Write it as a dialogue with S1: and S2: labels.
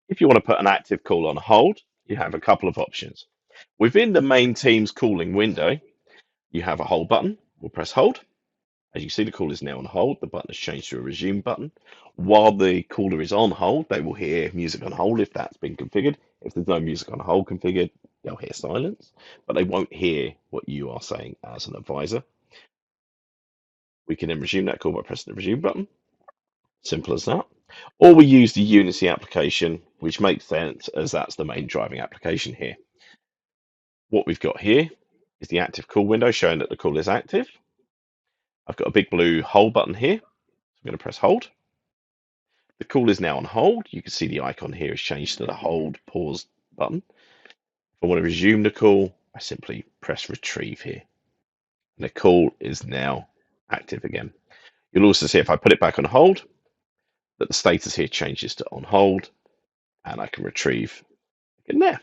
S1: If you want to put an active call on hold, you have a couple of options. Within the main Teams calling window, you have a hold button. We'll press hold. As you see, the call is now on hold. The button has changed to a resume button. While the caller is on hold, they will hear music on hold if that's been configured. If there's no music on hold configured, they'll hear silence, but they won't hear what you are saying as an advisor. We can then resume that call by pressing the resume button. Simple as that. Or we use the Unity application, which makes sense as that's the main driving application here. What we've got here is the active call window showing that the call is active. I've got a big blue hold button here. So I'm going to press hold. The call is now on hold. You can see the icon here has changed to the hold pause button. If I want to resume the call, I simply press retrieve here. And the call is now active again. You'll also see if I put it back on hold, that the status here changes to on hold, and I can retrieve in there.